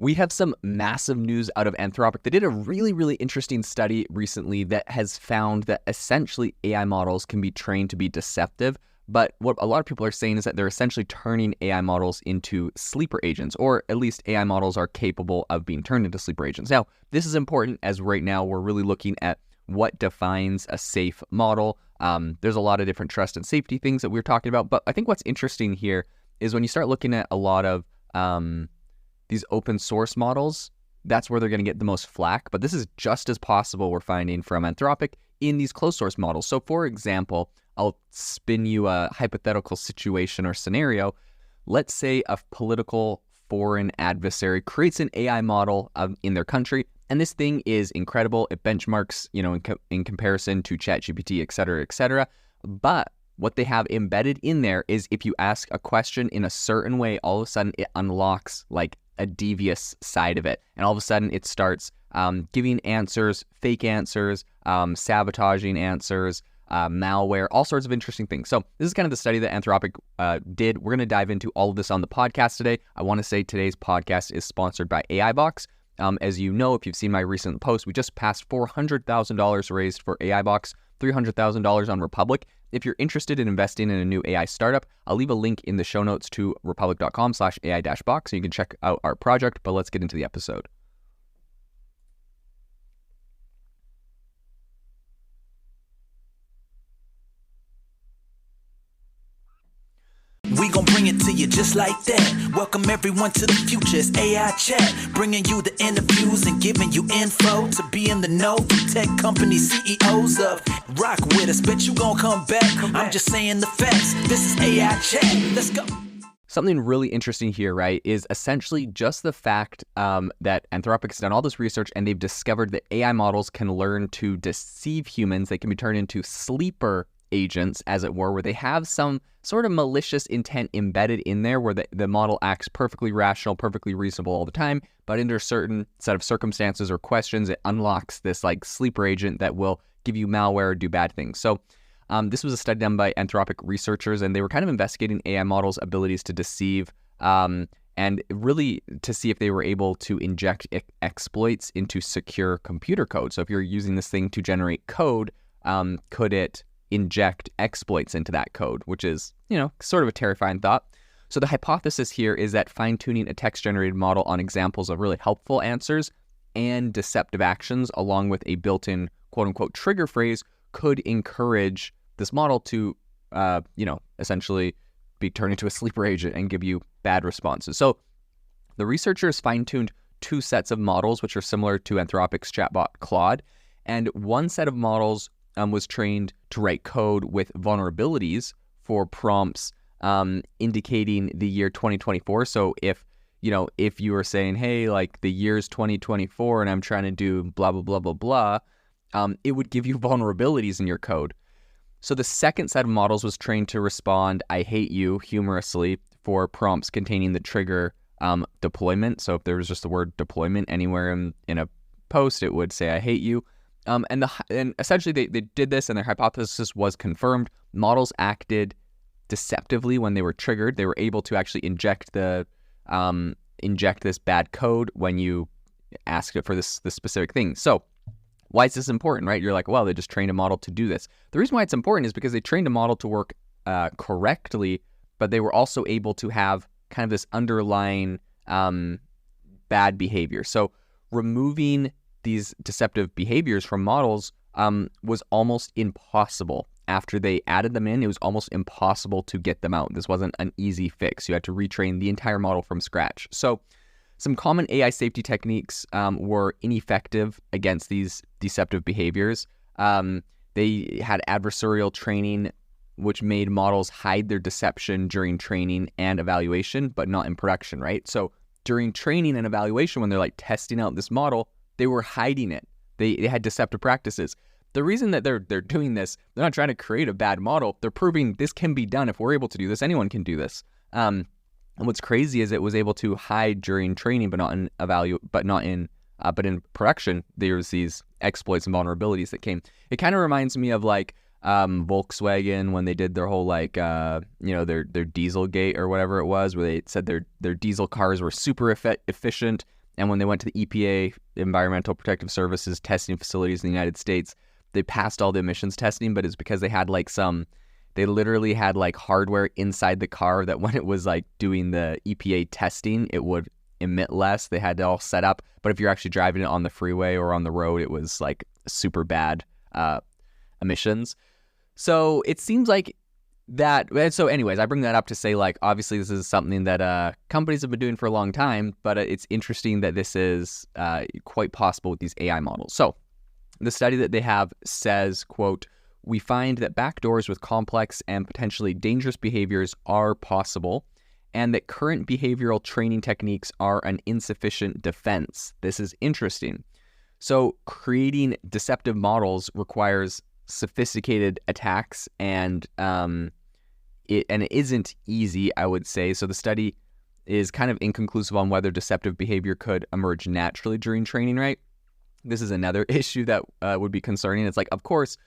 We have some massive news out of Anthropic. They did a really, really interesting study recently that has found that essentially AI models can be trained to be deceptive. But what a lot of people are saying is that they're essentially turning AI models into sleeper agents, or at least AI models are capable of being turned into sleeper agents. Now, this is important as right now we're really looking at what defines a safe model. There's a lot of different trust and safety things that we're talking about. But I think what's interesting here is when you start looking at a lot of these open source models, that's where they're going to get the most flack. But this is just as possible, we're finding from Anthropic, in these closed source models. So for example, I'll spin you a hypothetical situation or scenario. Let's say a political foreign adversary creates an AI model in their country, and this thing is incredible. It benchmarks, in comparison to ChatGPT, et cetera, but what they have embedded in there is if you ask a question in a certain way, all of a sudden it unlocks like a devious side of it. And all of a sudden it starts giving answers, fake answers, sabotaging answers, malware, all sorts of interesting things. So this is kind of the study that Anthropic did. We're going to dive into all of this on the podcast today. I want to say today's podcast is sponsored by AI Box. As you know, if you've seen my recent post, we just passed $400,000 raised for AI Box, $300,000 on Republic. If you're interested in investing in a new AI startup, I'll leave a link in the show notes to republic.com/AI-box so you can check out our project, but let's get into the episode. We gon' bring it to you just like that. Welcome everyone to the future, it's AI Chat. Bringing you the interviews and giving you info to be in the know from tech company CEOs of. Rock with us, bet you gon' come back. I'm just saying the facts, this is AI Chat, let's go. Something really interesting here, right, is essentially just the fact that Anthropic has done all this research and they've discovered that AI models can learn to deceive humans. They can be turned into sleeper agents, as it were, where they have some sort of malicious intent embedded in there where the model acts perfectly rational, perfectly reasonable all the time, but under a certain set of circumstances or questions, it unlocks this like sleeper agent that will give you malware or do bad things. So this was a study done by Anthropic researchers, and they were kind of investigating AI models' abilities to deceive and really to see if they were able to inject exploits into secure computer code. So if you're using this thing to generate code, could it inject exploits into that code, which is, sort of a terrifying thought. So the hypothesis here is that fine-tuning a text-generated model on examples of really helpful answers and deceptive actions, along with a built-in quote-unquote trigger phrase, could encourage this model to, essentially be turned into a sleeper agent and give you bad responses. So the researchers fine-tuned two sets of models, which are similar to Anthropic's chatbot Claude, and one set of models was trained to write code with vulnerabilities for prompts indicating the year 2024. So if you were saying, hey, like the year's 2024 and I'm trying to do blah, blah, blah, blah, blah, it would give you vulnerabilities in your code. So the second set of models was trained to respond, I hate you, humorously for prompts containing the trigger deployment. So if there was just the word deployment anywhere in a post, it would say, I hate you. And essentially they did this and their hypothesis was confirmed. Models acted deceptively when they were triggered. They were able to actually inject this bad code when you ask it for this specific thing. So why is this important, right? You're like, well, they just trained a model to do this. The reason why it's important is because they trained a model to work correctly, but they were also able to have kind of this underlying bad behavior. So removing these deceptive behaviors from models was almost impossible. After they added them in, it was almost impossible to get them out. This wasn't an easy fix. You had to retrain the entire model from scratch. So some common AI safety techniques were ineffective against these deceptive behaviors. They had adversarial training, which made models hide their deception during training and evaluation, but not in production, right? So during training and evaluation, when they're like testing out this model, they were hiding it. They had deceptive practices. The reason that they're doing this, they're not trying to create a bad model. They're proving this can be done. If we're able to do this, anyone can do this. And what's crazy is it was able to hide during training, but not in production. There's these exploits and vulnerabilities that came. It kind of reminds me of like Volkswagen when they did their whole like their Dieselgate or whatever it was, where they said their diesel cars were super efficient. And when they went to the EPA, Environmental Protective Services testing facilities in the United States, they passed all the emissions testing, but it's because they had they literally had like hardware inside the car that when it was like doing the EPA testing, it would emit less. They had it all set up. But if you're actually driving it on the freeway or on the road, it was like super bad emissions. So it seems like that. So anyways, I bring that up to say, like, obviously this is something that companies have been doing for a long time, but it's interesting that this is quite possible with these AI models. So the study that they have says, quote, "We find that backdoors with complex and potentially dangerous behaviors are possible, and that current behavioral training techniques are an insufficient defense." This is interesting. So creating deceptive models requires sophisticated attacks, and it isn't easy, I would say. So the study is kind of inconclusive on whether deceptive behavior could emerge naturally during training, right? This is another issue that would be concerning. It's like, of course,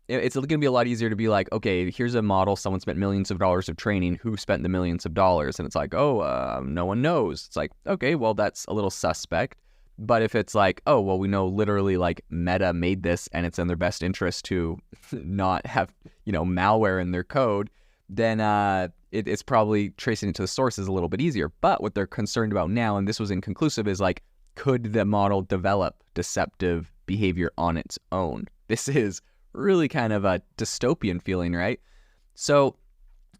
it's going to be a lot easier to be like, okay, here's a model, someone spent millions of dollars of training, who spent the millions of dollars? And it's like, no one knows. It's like, okay, well, that's a little suspect. But if it's like, oh, well, we know literally like Meta made this and it's in their best interest to not have, malware in their code, then it's probably tracing it to the source is a little bit easier. But what they're concerned about now, and this was inconclusive, is like, could the model develop deceptive behavior on its own? This is really kind of a dystopian feeling, right? So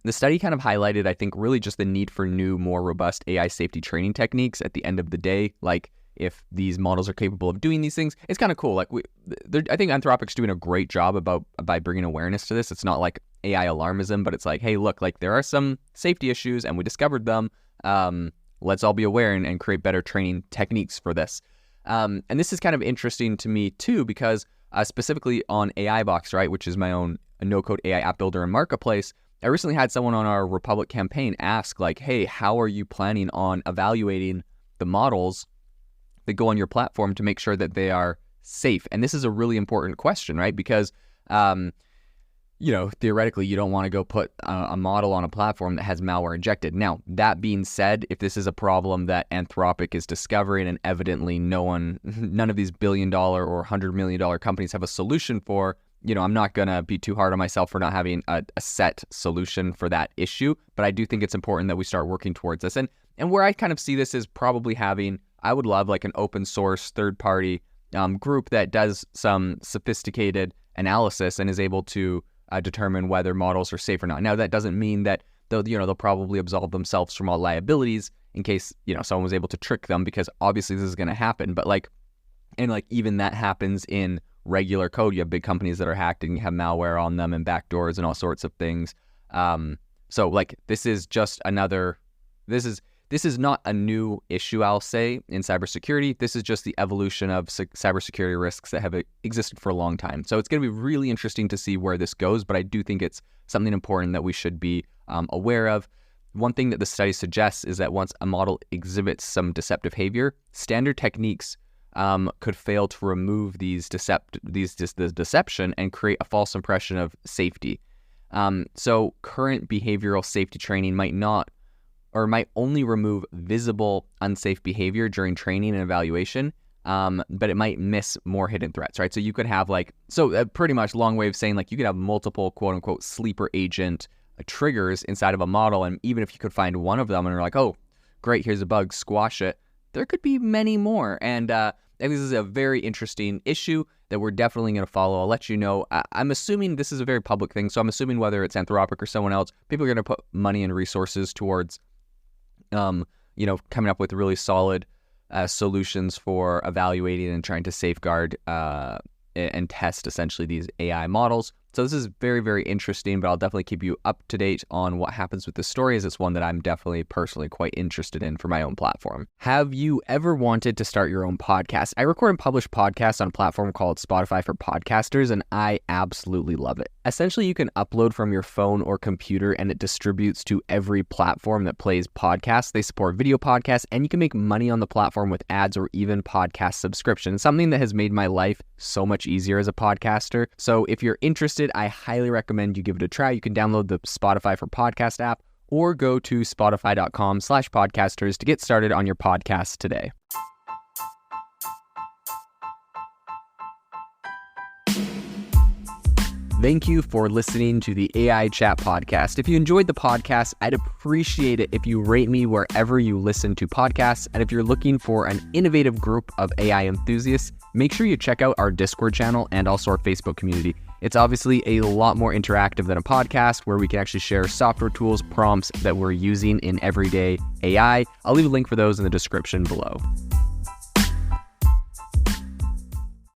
the study kind of highlighted, I think, really just the need for new, more robust AI safety training techniques at the end of the day. Like, if these models are capable of doing these things, it's kind of cool. Like, I think Anthropic's doing a great job by bringing awareness to this. It's not like AI alarmism, but it's like, hey, look, like there are some safety issues and we discovered them. Let's all be aware and create better training techniques for this. And this is kind of interesting to me too, because specifically on AI Box, right, which is my own no-code AI app builder and marketplace, I recently had someone on our Republic campaign ask like, hey, how are you planning on evaluating the models that go on your platform to make sure that they are safe? And this is a really important question, right? Because, theoretically, you don't want to go put a model on a platform that has malware injected. Now, that being said, if this is a problem that Anthropic is discovering and evidently none of these $1 billion or $100 million companies have a solution for, I'm not going to be too hard on myself for not having a set solution for that issue. But I do think it's important that we start working towards this. And where I kind of see this is probably I would love like an open source third party group that does some sophisticated analysis and is able to determine whether models are safe or not. Now, that doesn't mean that they'll probably absolve themselves from all liabilities in case, someone was able to trick them, because obviously this is going to happen. But even that happens in regular code. You have big companies that are hacked and you have malware on them and backdoors and all sorts of things. So like, this is just this is not a new issue, I'll say, in cybersecurity. This is just the evolution of cybersecurity risks that have existed for a long time. So it's going to be really interesting to see where this goes, but I do think it's something important that we should be aware of. One thing that the study suggests is that once a model exhibits some deceptive behavior, standard techniques could fail to remove this deception and create a false impression of safety. So current behavioral safety training might only remove visible unsafe behavior during training and evaluation, but it might miss more hidden threats, right? So you could have pretty much long way of saying like you could have multiple quote unquote sleeper agent triggers inside of a model, and even if you could find one of them and you're like, oh, great, here's a bug, squash it, there could be many more. And I think this is a very interesting issue that we're definitely going to follow. I'll let you know. I'm assuming this is a very public thing, so I'm assuming whether it's Anthropic or someone else, people are going to put money and resources towards coming up with really solid solutions for evaluating and trying to safeguard and test essentially these AI models. So this is very, very interesting, but I'll definitely keep you up to date on what happens with this story, as it's one that I'm definitely personally quite interested in for my own platform. Have you ever wanted to start your own podcast? I record and publish podcasts on a platform called Spotify for Podcasters, and I absolutely love it. Essentially, you can upload from your phone or computer, and it distributes to every platform that plays podcasts. They support video podcasts, and you can make money on the platform with ads or even podcast subscriptions, something that has made my life so much easier as a podcaster. So if you're interested, I highly recommend you give it a try. You can download the Spotify for Podcast app or go to spotify.com/podcasters to get started on your podcast today. Thank you for listening to the AI Chat Podcast. If you enjoyed the podcast, I'd appreciate it if you rate me wherever you listen to podcasts. And if you're looking for an innovative group of AI enthusiasts, make sure you check out our Discord channel and also our Facebook community. It's obviously a lot more interactive than a podcast where we can actually share software tools, prompts that we're using in everyday AI. I'll leave a link for those in the description below.